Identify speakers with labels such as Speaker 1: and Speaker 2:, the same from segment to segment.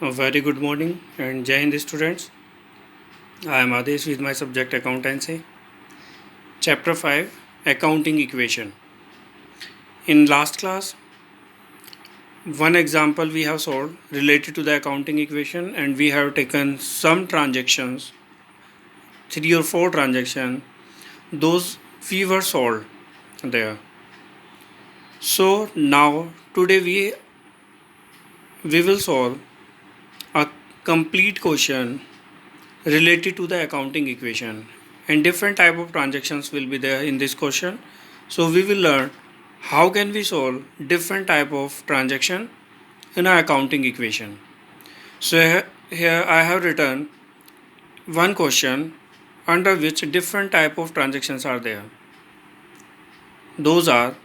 Speaker 1: A very good morning and Jai Hind students. I am Adesh with my subject accountancy. Chapter 5 Accounting Equation. In last class, one example we have solved related to the accounting equation, and we have taken some transactions, 3 or 4 transactions, those we were solved there. So now today we will solve a complete question related to the accounting equation, and different type of transactions will be there in this question. So we will learn how can we solve different type of transaction in an accounting equation. So here I have written one question under which different type of transactions are there. Those are,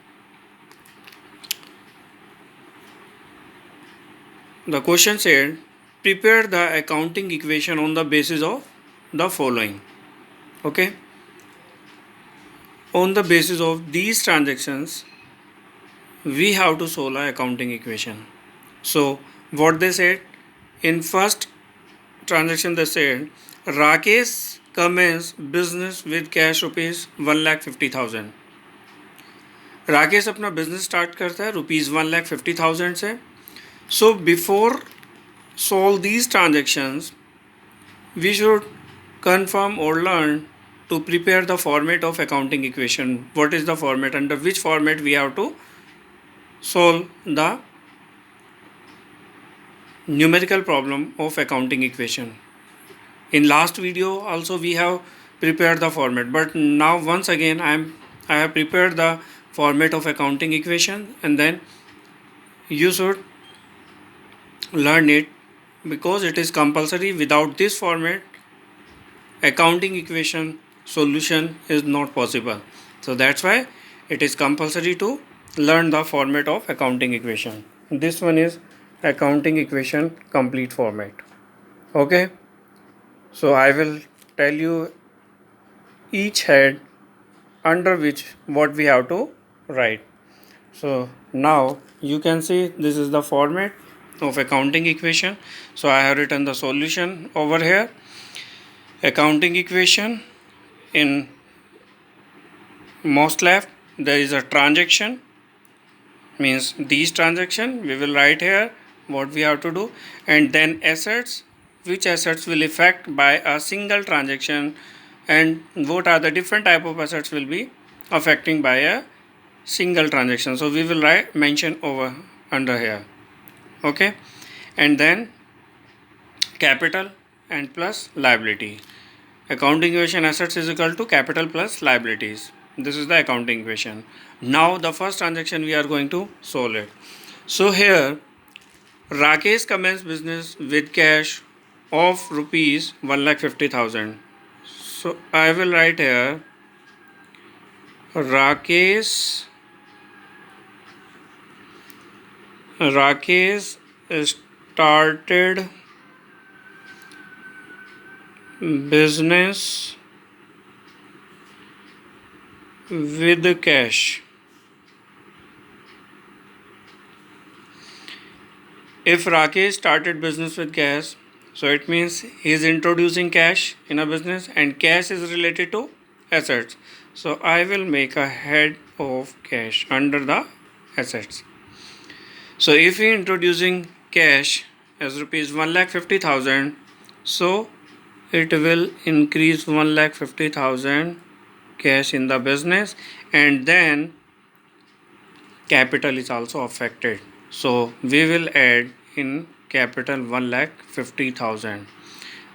Speaker 1: the question said, prepare the accounting equation on the basis of the following. Okay, on the basis of these transactions we have to solve an accounting equation. So what they said, in first transaction they said Rakesh commenced business with cash rupees 1,50,000. Rakesh अपना business start करता है rupees 1,50,000 से. So before solve these transactions, we should confirm or learn to prepare the format of accounting equation. What is the format? Under which format we have to solve the numerical problem of accounting equation. In last video also we have prepared the format, but now once again I have prepared the format of accounting equation, and then you should learn it because it is compulsory. Without this format accounting equation solution is not possible. So that's why it is compulsory to learn the format of accounting equation. This one is accounting equation complete format. Okay, so I will tell you each head under which what we have to write. So now you can see this is the format of accounting equation. So I have written the solution over here. Accounting equation, in most left there is a transaction, means these transaction we will write here what we have to do, and then assets, which assets will affect by a single transaction, and what are the different type of assets will be affecting by a single transaction. So we will write mention over under here. Okay, and then capital and plus liability. Accounting equation assets is equal to capital plus liabilities. This is the accounting equation. Now the first transaction we are going to solve it. So here Rakesh commenced business with cash of rupees 1,50,000. So I will write here Rakesh started business with cash. If Rakesh started business with cash, so it means he is introducing cash in a business, and cash is related to assets. So I will make a head of cash under the assets. So if he introducing cash as rupees 1,50,000, so it will increase 1,50,000 cash in the business, and then capital is also affected. So we will add in capital 1,50,000,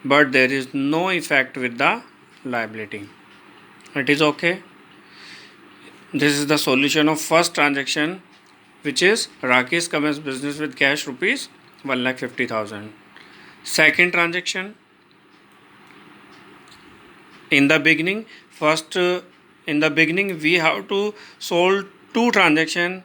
Speaker 1: but there is no effect with the liability. It is okay. This is the solution of first transaction, which is Rakesh commenced business with cash rupees 1,50,000. Second transaction, in the beginning we have to solve two transaction,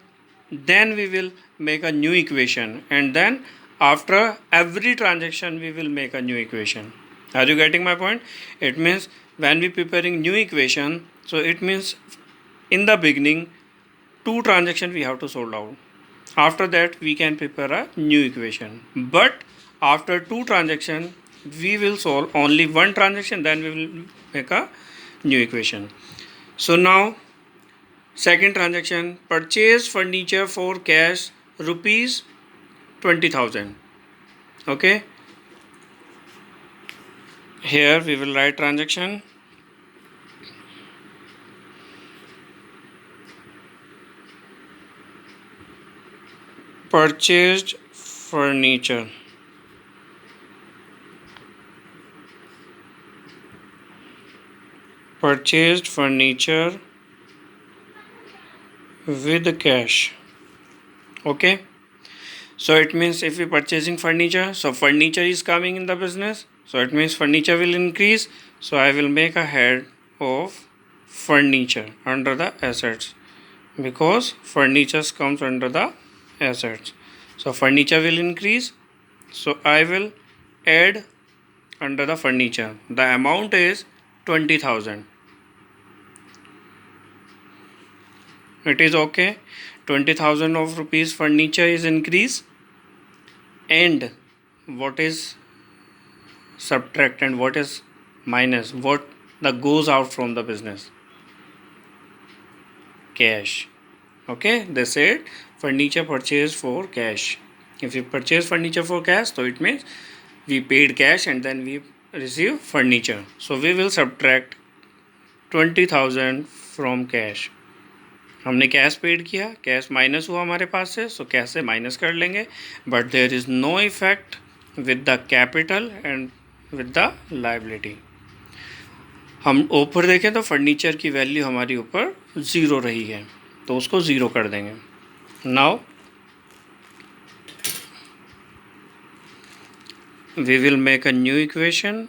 Speaker 1: then we will make a new equation, and then after every transaction we will make a new equation. Are you getting my point? It means when we preparing new equation, so it means in the beginning two transaction we have to solve out. After that we can prepare a new equation, but After 2 transactions, we will solve only one transaction, then we will make a new equation. So now second transaction, purchase furniture for cash rupees 20,000. Okay, here we will write transaction purchased furniture with cash. Okay, so it means if we purchasing furniture, so furniture is coming in the business, so it means furniture will increase. So I will make a head of furniture under the assets, because furniture comes under the assets. So furniture will increase, so I will add under the furniture. The amount is 20,000. It is okay. 20,000 of rupees furniture is increase, and what is subtract and what is minus, what that goes out from the business? Cash. Okay, they said furniture purchased for cash. If you purchase furniture for cash, so it means we paid cash and then we receive furniture. So we will subtract 20,000 from cash. हमने cash paid किया, cash minus हुआ हमारे पास से, so cash से minus कर लेंगे, but there is no effect with the capital and with the liability. हम ऊपर देखें तो फर्नीचर की वैल्यू हमारी ऊपर ज़ीरो रही है, तो उसको ज़ीरो कर देंगे. Now we will make a new equation.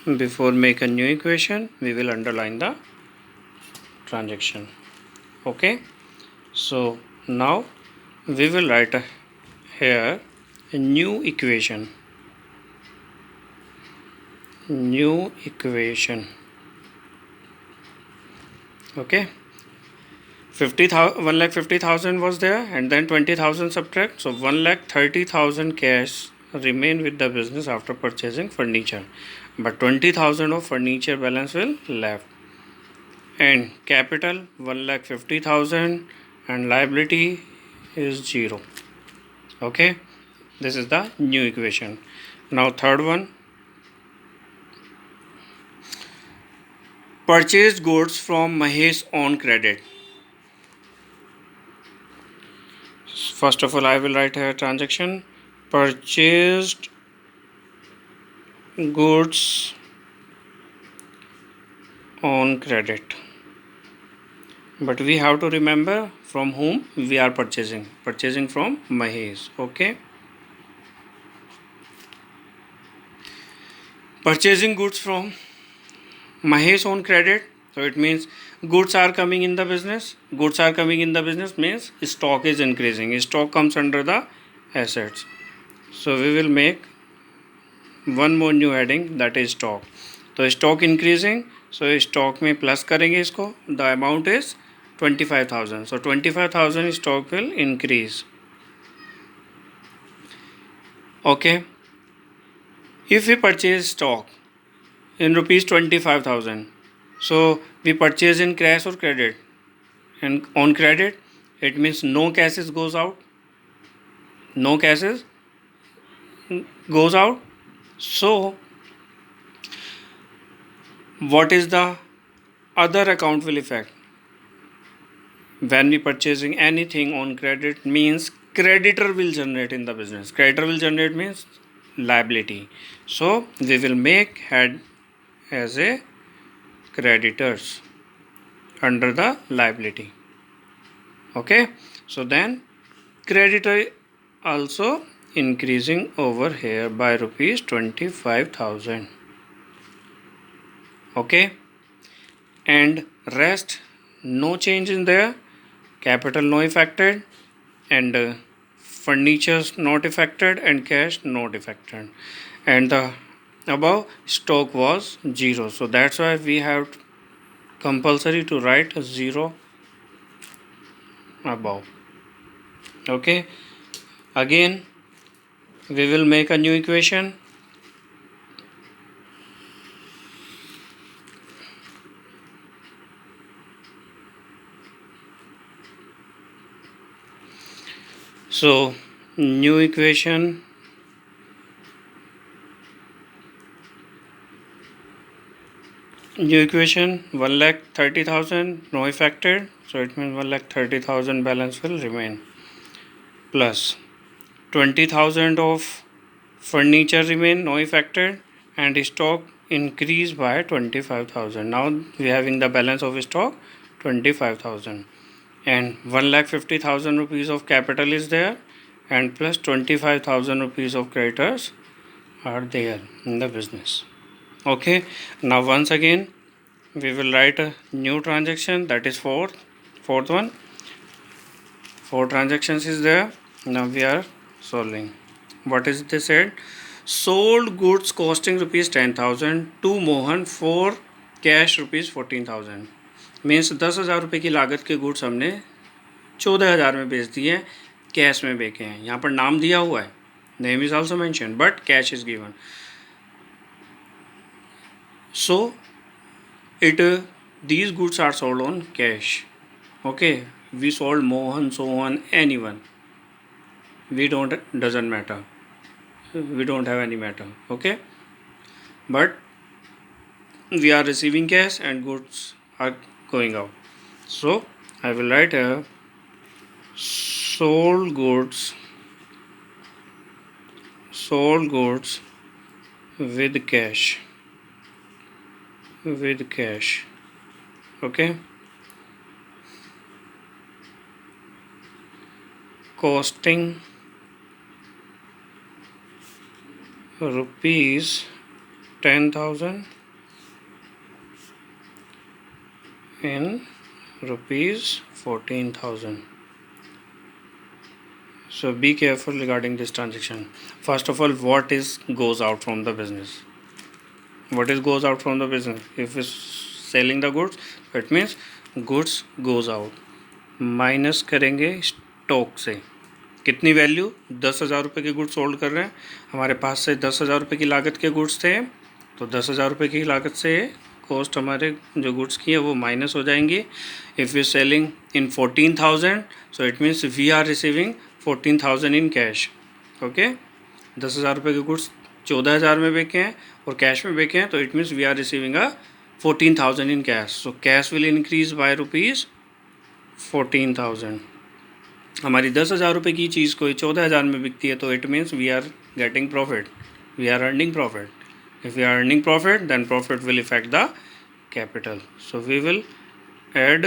Speaker 1: Before make a new equation, we will underline the transaction. Okay, so now we will write here a new equation. Okay, 1,50,000 was there, and then 20,000 subtract, so 1,30,000 cash remain with the business after purchasing furniture, but 20,000 of furniture balance will left, and capital 1,50,000 and liability is 0. Okay, this is the new equation. Now third one, purchased goods from Mahesh on credit. First of all, I will write here transaction purchased goods on credit, but we have to remember from whom we are purchasing from Mahesh. Okay, purchasing goods from Mahesh on credit, so it means goods are coming in the business. Goods are coming in the business means stock is increasing. Stock comes under the assets. So we will make one more new heading, that is stock. तो stock increasing, so stock में plus करेंगे इसको. The amount is 25,000. So 25,000 stock will increase. Okay. If we purchase stock in rupees 25,000, so we purchase in cash or credit, and on credit it means no cashes goes out. So what is the other account will affect when we purchasing anything on credit? Means creditor will generate in the business. Creditor will generate means liability. So we will make head as a creditors under the liability. Okay, so then creditor also increasing over here by rupees 25,000. Okay, and rest no change in there. Capital no affected, and furnitures not affected, and cash not affected, and the above stock was 0. So that's why we have compulsory to write 0 above. Okay, again We will make a new equation. So new equation, new equation 1,30,000 no affected, so it means 1,30,000 balance will remain, plus 20,000 of furniture remain no affected, and stock increase by 25,000. Now we having the balance of stock 25,000, and 1,50,000 rupees of capital is there, and plus 25,000 rupees of creditors are there in the business. Okay, now once again we will write a new transaction, that is fourth one. 4 transactions is there. Now we are solving. What is they said? Sold goods costing rupees 10,000 to Mohan for cash rupees 14,000. Means 10,000 रुपये की लागत के goods हमने 14,000 में बेच दिए, cash में बेचे हैं. यहाँ पर नाम दिया हुआ है, name is also mention, but cash is given. So it these goods are sold on cash. Okay, we sold Mohan, Sohan, anyone, we doesn't matter, we don't have any matter. Okay, but we are receiving cash and goods are going out. So I will write a sold goods with cash. Okay, costing rupees 10,000 in rupees 14,000. So be careful regarding this transaction. First of all, what is goes out from the business? What is goes out from the business? If it's selling the goods, it means goods goes out. Minus करेंगे stock से. कितनी value? 10,000 रुपये के goods sold कर रहे हैं. हमारे पास से 10,000 रुपये की लागत के गुड्स थे, तो 10,000 रुपये की लागत से कॉस्ट हमारे जो गुड्स की है वो माइनस हो जाएंगी. If you selling in 14,000, so it means we are receiving 14,000 in cash. Okay, 10,000 रुपये के गुड्स 14,000 में बेचे हैं और कैश में बेचे हैं, तो it means we are receiving a 14,000 in cash. So cash will increase by rupees 14,000. हमारी 10,000 रुपये की चीज़ कोई 14,000 में बिकती है, तो it means we are getting profit, we are earning profit. If we are earning profit, then profit will affect the capital. So we will add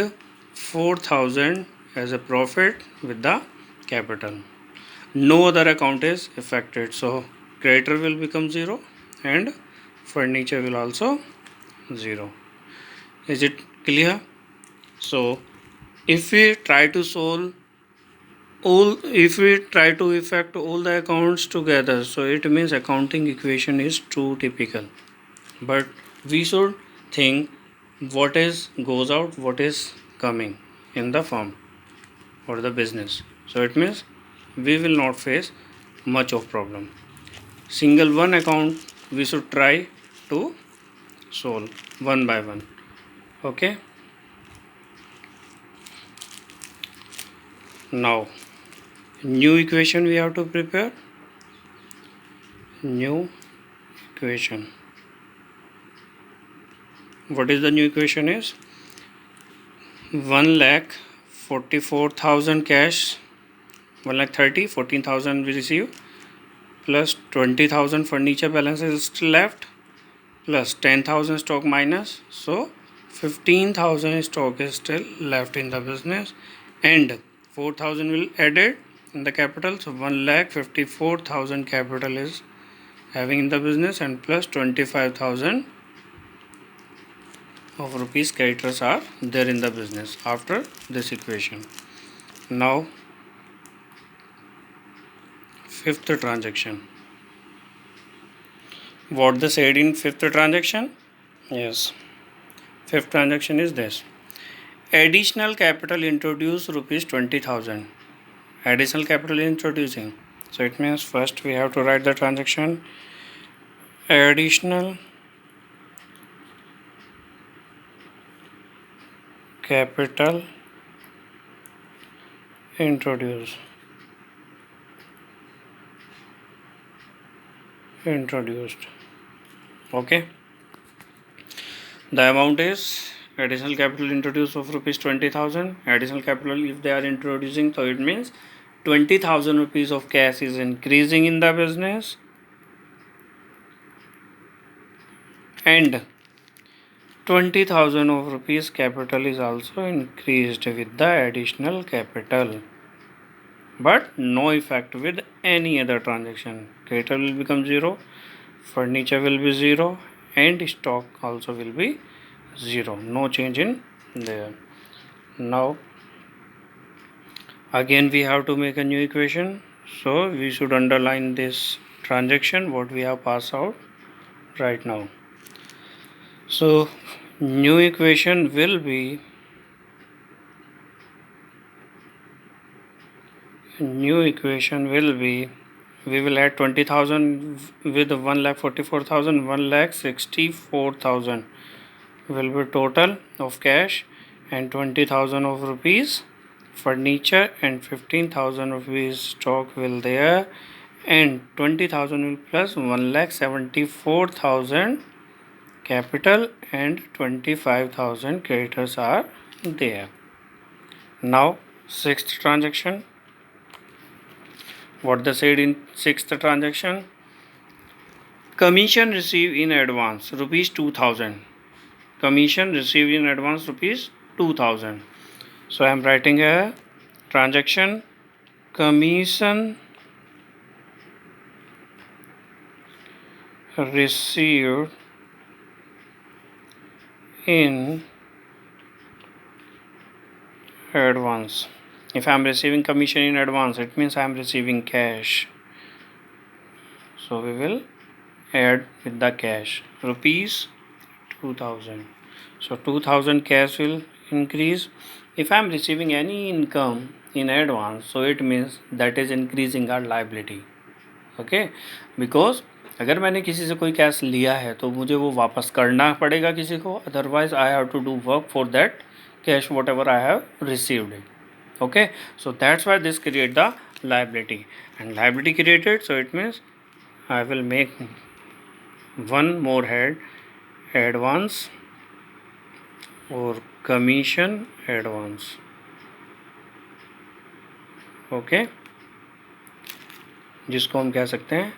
Speaker 1: 4,000 as a profit with the capital. No other account is affected. So creditor will become 0 and furniture will also 0. Is it clear? So if we try to effect all the accounts together, so it means accounting equation is too typical. But we should think what is goes out, what is coming in the firm or the business. So it means we will not face much of problem. Single one account we should try to solve one by one. Okay, now new equation we have to prepare. New equation. What is the new equation is? 1,44,000 cash, 1,30,000, 14,000 we receive, plus 20,000 furniture balance is still left, plus 10,000 stock minus, so 15,000 stock is still left in the business, and 4,000 will added in the capital. So 1,54,000 capital is having in the business, and plus 25,000 of rupees creditors are there in the business after this equation. Now fifth transaction. What they said in fifth transaction? Yes, fifth transaction is this. Additional capital introduce rupees 20,000. Additional capital introducing. So it means first we have to write the transaction additional capital introduced. Okay, the amount is additional capital introduced of rupees 20,000. Additional capital if they are introducing, so it means 20,000 rupees of cash is increasing in the business, and 20,000 of rupees capital is also increased with the additional capital, but no effect with any other transaction. Capital will become 0, furniture will be 0, and stock also will be 0. No change in there. Now again we have to make a new equation, so we should underline this transaction what we have passed out right now. So new equation will be we will add 20,000 with 1,44,000. 1,64,000 will be total of cash, and 20,000 of rupees furniture, and 15,000 rupees stock will there, and 20,000 will plus 1,74,000 capital, and 25,000 creditors are there. Now sixth transaction, what they said in sixth transaction, commission received in advance rupees 2,000. Commission received in advance rupees 2,000. So I am writing a transaction commission received in advance. If I am receiving commission in advance, it means I am receiving cash. So we will add with the cash rupees 2,000. So 2,000 cash will increase. If I am receiving any income in advance, so it means that is increasing our liability. Okay, because अगर मैंने किसी से कोई cash लिया है तो मुझे वो वापस करना पड़ेगा किसी को, otherwise I have to do work for that cash whatever I have received it. Okay, so that's why this create the liability, and liability created, so it means I will make one more head, advance or commission advance. Okay, जिसको हम कह सकते हैं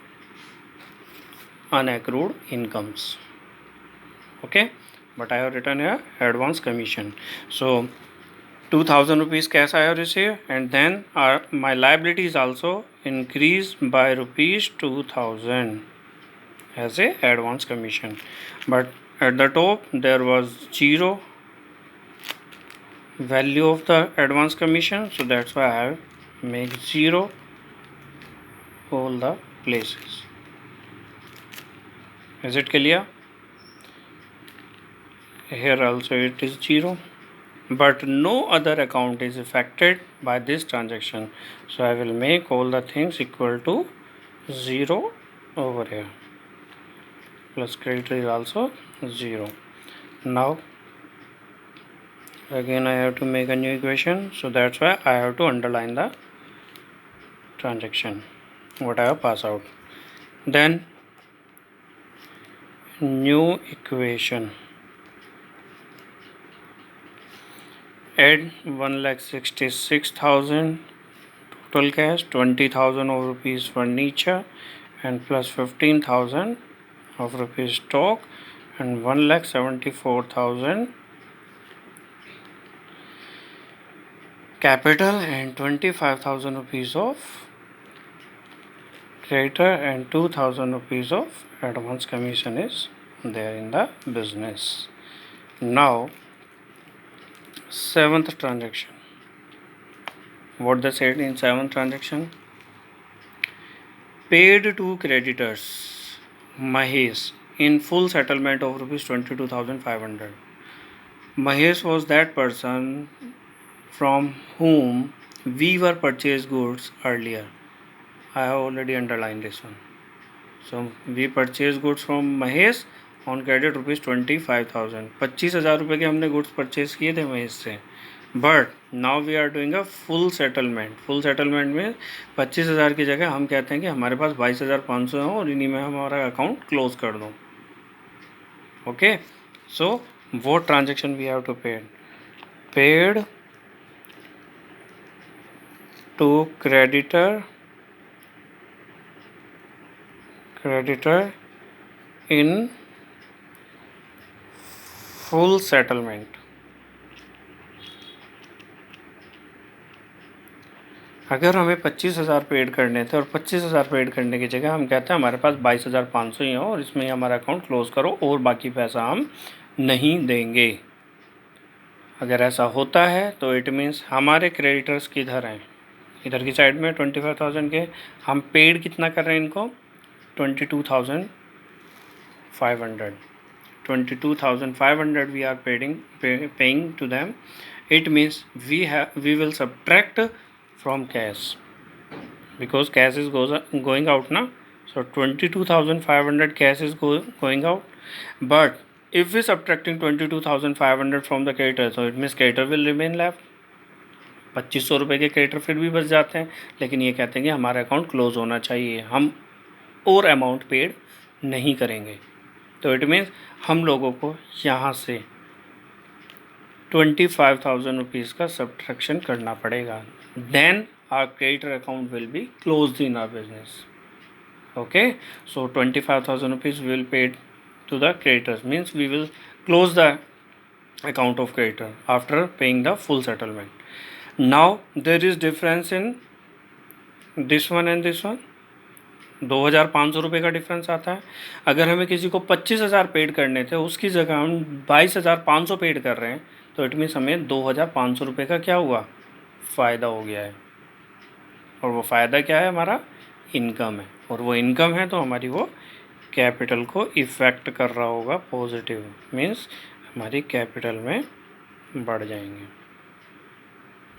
Speaker 1: unaccrued incomes. Okay, but I have written here advance commission. So 2,000 rupees cash I have received, and then my liability is also increased by rupees 2,000 as a advance commission, but at the top there was 0 value of the advance commission, so that's why I have make 0 all the places. Is it clear? Here also it is 0, but no other account is affected by this transaction, so I will make all the things equal to 0 over here, plus creditor is also 0. Now again I have to make a new equation, so that's why I have to underline the transaction what I have passed out. Then new equation, add 1,66,000 total cash, 20,000 of rupees furniture, and plus 15,000 of rupees stock, and 1,74,000 capital, and 25,000 rupees of creditor, and 2,000 rupees of advance commission is there in the business. Now seventh transaction, what they said in seventh transaction, paid to creditors Mahesh in full settlement of rupees 22,500. Mahesh was that person from whom we were purchased goods earlier. I have already underlined this one. So we purchase goods from Mahesh on credit rupees 25,000. 25,000 रुपये के हमने goods purchase किए थे महेश से, but now we are doing a full settlement. Full settlement में 25,000 की जगह हम कहते हैं कि हमारे पास 22,500 हो और इन्हीं में हमारा अकाउंट क्लोज कर दो. ओके, सो वो transaction we have to paid to creditor in full settlement. अगर हमें 25,000 पेड करने थे और 25,000 पेड करने की जगह हम कहते हैं हमारे पास 22,500 ही हो और इसमें ही हमारा अकाउंट क्लोज करो और बाकी पैसा हम नहीं देंगे. अगर ऐसा होता है तो इट मीन्स हमारे क्रेडिटर्स किधर हैं, इधर की साइड में 25,000 के हम पेड कितना कर रहे हैं इनको, 22,500. 22,500 we are paying to them. It means we will subtract from cash because cash is going out now. So 22,500 cash is going out. But if we subtracting 22,500 from the creditor, so it means creditor will remain left. 2,500 रुपये के creditor फिर भी बच जाते हैं, लेकिन ये कहते हैं कि हमारा अकाउंट क्लोज होना चाहिए, हम और अमाउंट पेड नहीं करेंगे. तो इट मीन्स हम लोगों को यहाँ से 25,000 रुपीज़ का सब्ट्रैक्शन करना पड़ेगा. Then our creditor account will be close in our business. Okay, so 25,000 rupees will paid to the creditors, means we will close the account of creditor after paying the full settlement. Now there is difference in this one and this one. 2,500 रुपये का difference आता है. अगर हमें किसी को 25,000 paid करने थे उसकी जगह हम 22,500 पेड कर रहे हैं, तो इट मीन्स हमें 2,500 रुपये का क्या हुआ, फ़ायदा हो गया है. और वो फ़ायदा क्या है, हमारा इनकम है. और वो इनकम है तो हमारी वो कैपिटल को इफ़ेक्ट कर रहा होगा पॉजिटिव, मीन्स हमारी कैपिटल में बढ़ जाएंगे.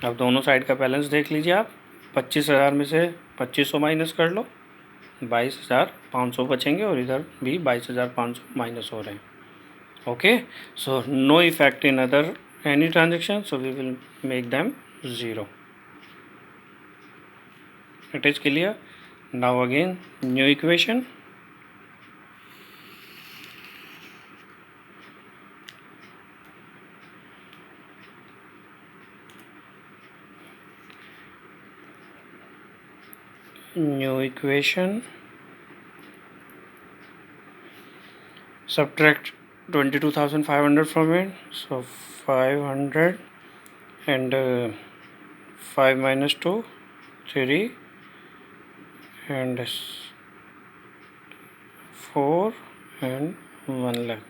Speaker 1: अब दोनों साइड का बैलेंस देख लीजिए आप. 25,000 में से 2,500 माइनस कर लो, 22,500 बचेंगे और इधर भी 22,500 माइनस हो रहे हैं. Okay, so no effect in other any transaction, so we will make them 0. It is clear. Now again new equation. New equation, subtract 22,500 from it, so 500 and 5 minus 2 3 and 4 and 1 lakh.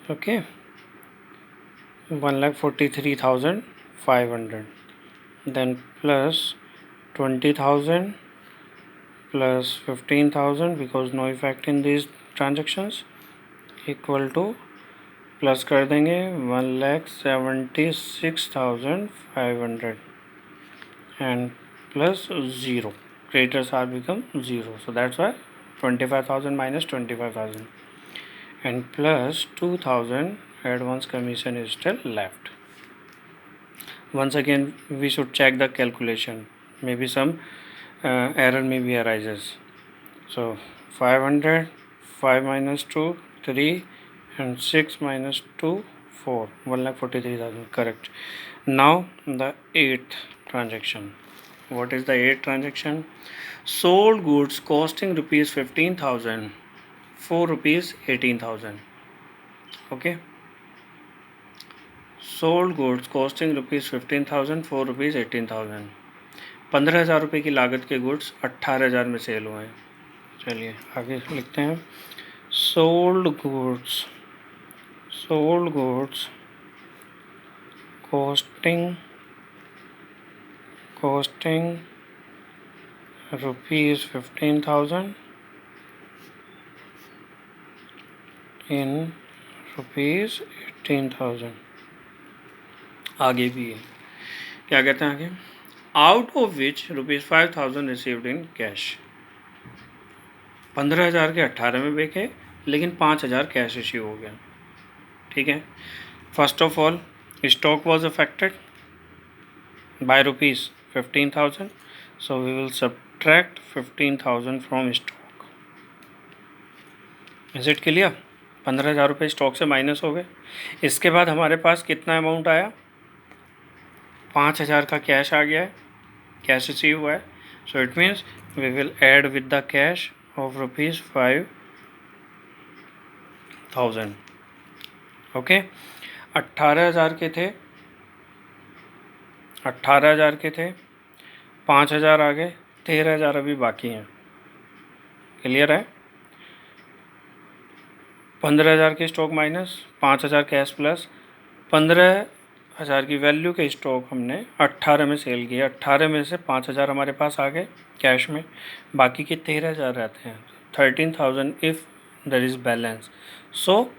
Speaker 1: Okay, 1,43,500, then plus 20,000 plus 15,000 because no effect in these transactions equal to plus कर देंगे 1,76,500 and plus 0. Creditors are become 0, so that's why 25,000 minus 25,000 and plus 2,000 advance commission is still left. Once again we should check the calculation, maybe some error maybe arises. So 500, 5 minus 2 3 and 6 minus 2 4, 1,43,000, correct. Now the 8th transaction. What is the 8th transaction? Sold goods costing rupees 15,000 for rupees 18,000. Okay, sold goods costing rupees 15,000 for rupees 18,000. 15,000 रुपये की लागत के goods 18,000 में cell हुए हैं. चलिए आगे लिखते हैं. sold goods costing rupees 15,000 in rupees 18,000. आगे भी है क्या कहते हैं आगे, out of which ₹5,000 received in cash. 15,000 के 18 में बेचे, लेकिन 5,000 कैश इश्यू हो गया। ठीक है, first of all stock was affected by ₹15,000, so we will subtract 15,000 from stock. Is it clear? 15,000 रुपये स्टॉक से माइनस हो गए। इसके बाद हमारे पास कितना अमाउंट आया, 5,000 का कैश आ गया है, कैश रिसीव हुआ है। So it means we will add with the cash of ₹5,000। Okay, 18,000 के थे, 18,000 के थे, 5,000 आ गए, 13,000 अभी बाकी हैं। क्लियर है? 15,000 के स्टॉक माइनस 5,000 कैश प्लस 15,000 की वैल्यू के स्टॉक हमने 18 में सेल किया। 18 में से 5,000 हमारे पास आ गए कैश में, बाकी के 13,000 रहते हैं। 13,000 if there is balance, so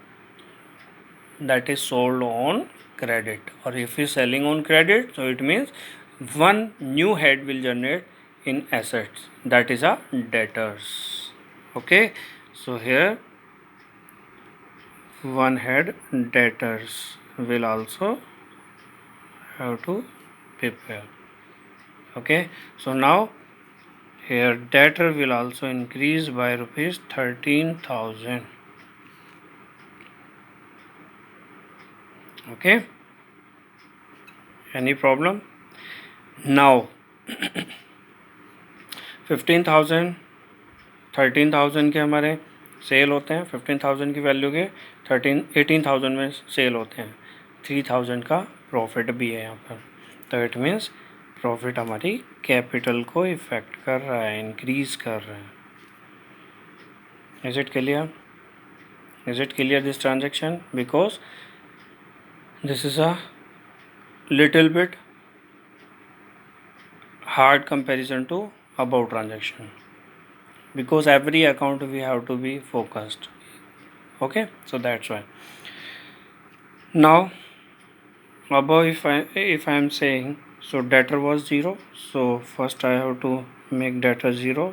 Speaker 1: that is sold on credit, or if is selling on credit, so it means one new head will generate in assets, that is a debtors. Okay, so here one head debtors will also have to prepare. Okay, so now here debtor will also increase by ₹13,000. Okay, any problem? Now 15,000 13,000 के हमारे cell होते हैं, 15,000 की value के 18,000 में cell होते हैं। 3,000 का प्रॉफिट भी है यहाँ पर, तो इट मीन्स प्रॉफिट हमारी कैपिटल को इफेक्ट कर रहा है, इंक्रीज कर रहा है। Is it clear? Is it clear this transaction? Because this is a little bit hard comparison to above transaction, because every account we have to be focused. Okay, so that's why. Now above, if I am saying, so debtor was 0, so first I have to make debtor 0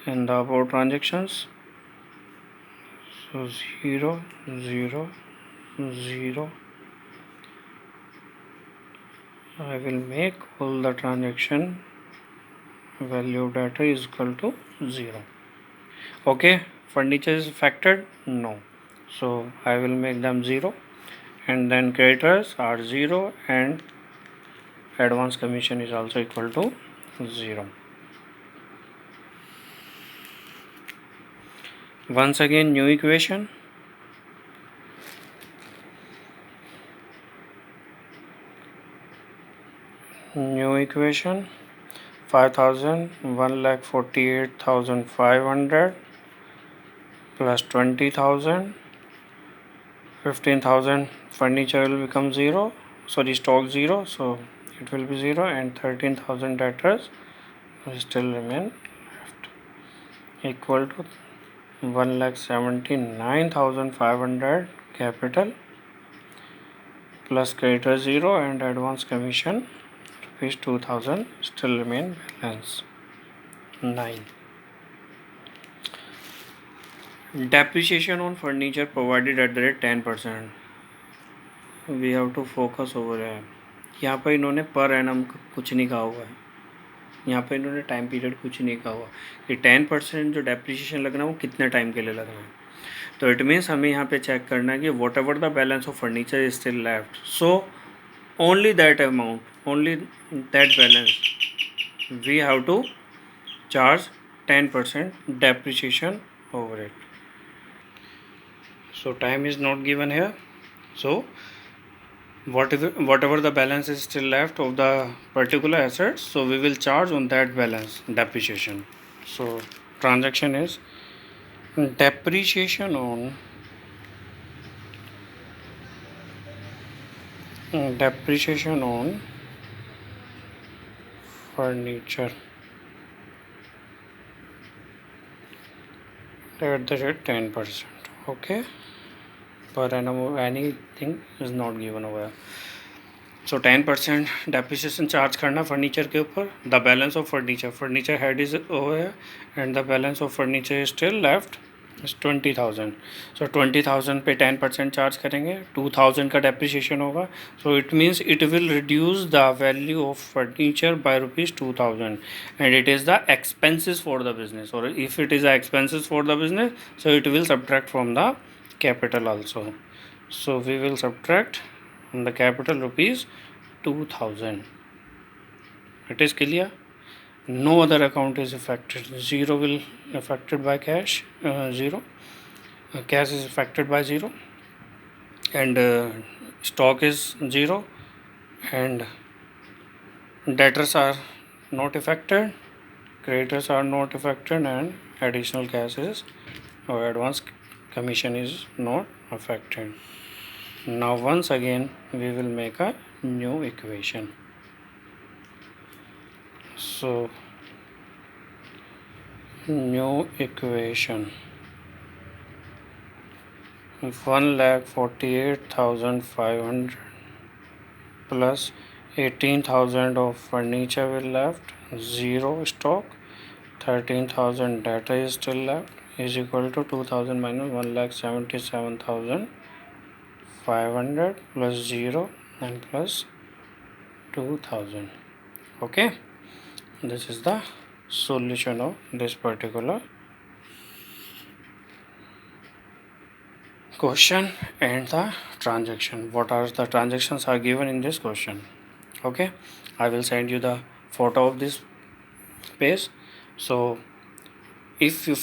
Speaker 1: in the above transactions. So 0 0 0, I will make all the transaction value of debtor is equal to 0. Okay, furniture is factored? No, so I will make them 0, and then creditors are 0, and advance commission is also equal to 0. Once again, new equation. New equation, 5,000 1,48,500 plus 20,000, 15,000 furniture will become 0, sorry, stock 0, so it will be 0, and 13,000 debtors will still remain left, equal to 1,79,500 capital plus creditor 0 and advance commission ₹2,000 still remain balance 9. Depreciation on furniture provided at the rate 10%. We have to focus over here. यहाँ पर इन्होंने per annum कुछ नहीं कहा हुआ है, यहाँ पर इन्होंने टाइम पीरियड कुछ नहीं कहा हुआ कि 10% जो डेप्रिसिएशन लगना है वो कितने टाइम के लिए लगना है। तो इट मीन्स हमें यहाँ पे चेक करना है कि what ever the balance of furniture is still left, so only that amount, only that balance we have to charge 10% depreciation over it. So time is not given here, so whatever the balance is still left of the particular assets, so we will charge on that balance depreciation. So transaction is depreciation on furniture at the rate 10%. Okay, per annum anything is not given over. So 10% depreciation charge करना furniture के ऊपर. The balance of furniture head is over and the balance of furniture is still left is 20,000. So 20,000 पे 10% charge करेंगे, 2,000 का depreciation होगा. So it means it will reduce the value of furniture by ₹2,000 and it is the expenses for the business. और if it is the expenses for the business, so it will subtract from the capital also. So we will subtract from the capital ₹2,000. It is clear. No other account is affected. Zero will affected by cash. Zero. Cash is affected by zero, and stock is zero, and debtors are not affected. Creditors are not affected, and additional cash is or advance commission is not affected. Now once again we will make a new equation. So new equation, 1,48,500 plus 18,000 of furniture will left, zero stock, 13,000 data is still left, is equal to 2,000 minus 1,77,500 plus 0 and plus 2,000. Okay, this is the solution of this particular question and the transaction. What are the transactions are given in this question? Okay, I will send you the photo of this page. So if you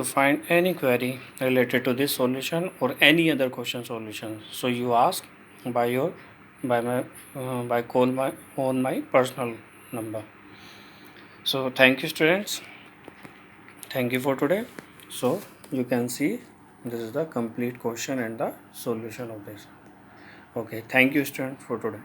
Speaker 1: find any query related to this solution or any other question solution, so you ask by call my on my personal number. So thank you students, thank you for today. So you can see this is the complete question and the solution of this. Okay, thank you students for today.